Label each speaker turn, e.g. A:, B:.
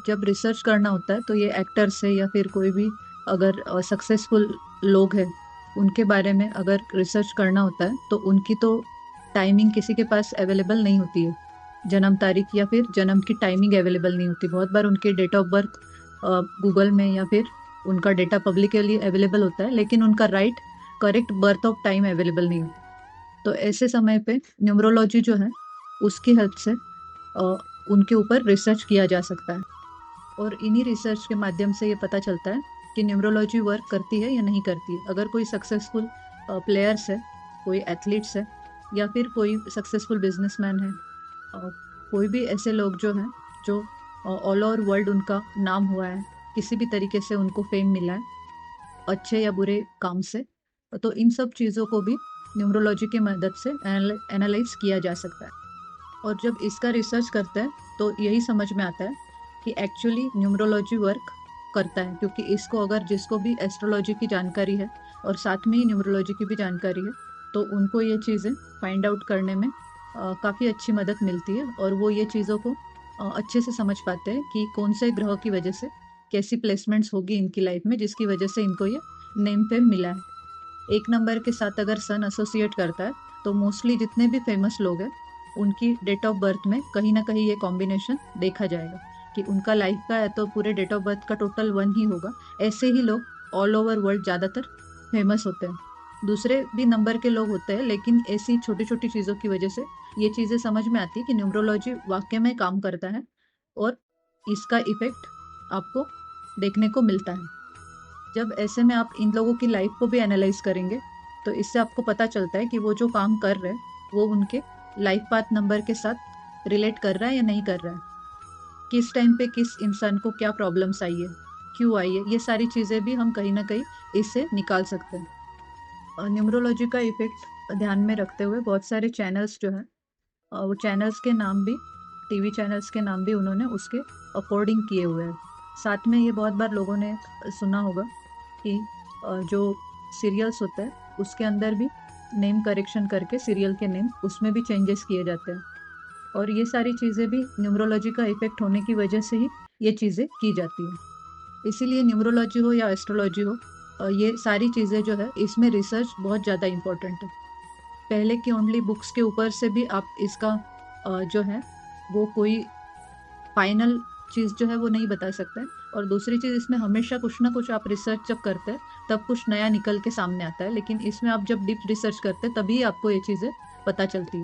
A: जब रिसर्च करना होता है तो ये एक्टर्स है या फिर कोई भी अगर सक्सेसफुल लोग हैं उनके बारे में अगर रिसर्च करना होता है तो उनकी तो टाइमिंग किसी के पास अवेलेबल नहीं होती है। जन्म तारीख या फिर जन्म की टाइमिंग अवेलेबल नहीं होती। बहुत बार उनके डेट ऑफ बर्थ गूगल में या फिर उनका डेटा पब्लिकली अवेलेबल होता है, लेकिन उनका right correct birth of time available नहीं होता। तो ऐसे समय पे न्यूमरोलॉजी जो है उसकी हेल्प से अ, उनके ऊपर रिसर्च किया जा सकता है। और इन्हीं रिसर्च के माध्यम से ये पता चलता है कि न्यूमरोलॉजी वर्क करती है या नहीं करती है। अगर कोई सक्सेसफुल प्लेयर्स है, कोई एथलीट्स है या फिर कोई सक्सेसफुल बिजनेसमैन है, अ, कोई भी ऐसे लोग जो हैं जो ऑल ओवर वर्ल्ड उनका नाम हुआ है, किसी भी तरीके से उनको फेम मिला है अच्छे या बुरे काम से, तो इन सब चीज़ों को भी न्यूमरोलॉजी की मदद से एनालाइज किया जा सकता है। और जब इसका रिसर्च करते हैं तो यही समझ में आता है कि एक्चुअली न्यूमरोलॉजी वर्क करता है, क्योंकि इसको अगर जिसको भी एस्ट्रोलॉजी की जानकारी है और साथ में ही न्यूमरोलॉजी की भी जानकारी है तो उनको ये चीज़ें फाइंड आउट करने में काफ़ी अच्छी मदद मिलती है और वो ये चीज़ों को अच्छे से समझ पाते हैं कि कौन से ग्रह की वजह से कैसी प्लेसमेंट्स होगी इनकी लाइफ में जिसकी वजह से इनको ये नेम फेम मिला है। एक नंबर के साथ अगर सन एसोसिएट करता है तो मोस्टली जितने भी फेमस लोग हैं उनकी डेट ऑफ बर्थ में कहीं ना कहीं ये कॉम्बिनेशन देखा जाएगा कि उनका लाइफ का है तो पूरे डेट ऑफ बर्थ का टोटल वन ही होगा। ऐसे ही लोग ऑल ओवर वर्ल्ड ज़्यादातर फेमस होते हैं। दूसरे भी नंबर के लोग होते हैं, लेकिन ऐसी छोटी छोटी चीज़ों की वजह से ये चीज़ें समझ में आती है कि न्यूमरोलॉजी वाकई में काम करता है और इसका इफेक्ट आपको देखने को मिलता है। जब ऐसे में आप इन लोगों की लाइफ को भी एनालाइज करेंगे तो इससे आपको पता चलता है कि वो जो काम कर रहे हैं वो उनके लाइफ पाथ नंबर के साथ रिलेट कर रहा है या नहीं कर रहा है, किस टाइम पे किस इंसान को क्या प्रॉब्लम्स आई है, क्यों आई है, ये सारी चीज़ें भी हम कहीं ना कहीं इससे निकाल सकते हैं। और न्यूमरोलॉजी का इफेक्ट ध्यान में रखते हुए बहुत सारे चैनल्स जो हैं वो चैनल्स के नाम भी, टीवी चैनल्स के नाम भी उन्होंने उसके अकॉर्डिंग किए हुए हैं। साथ में ये बहुत बार लोगों ने सुना होगा कि जो सीरियल्स होता है उसके अंदर भी नेम करेक्शन करके सीरियल के नेम उसमें भी चेंजेस किए जाते हैं। और ये सारी चीज़ें भी न्यूमरोलॉजी का इफेक्ट होने की वजह से ही ये चीज़ें की जाती हैं। इसीलिए न्यूमरोलॉजी हो या एस्ट्रोलॉजी हो, ये सारी चीज़ें जो है इसमें रिसर्च बहुत ज़्यादा इम्पोर्टेंट है। पहले की ओनली बुक्स के ऊपर से भी आप इसका जो है वो कोई फाइनल चीज़ जो है वो नहीं बता सकते हैं। और दूसरी चीज़, इसमें हमेशा कुछ ना कुछ आप रिसर्च जब करते हैं तब कुछ नया निकल के सामने आता है, लेकिन इसमें आप जब डीप रिसर्च करते हैं तभी आपको ये चीज़ें पता चलती है।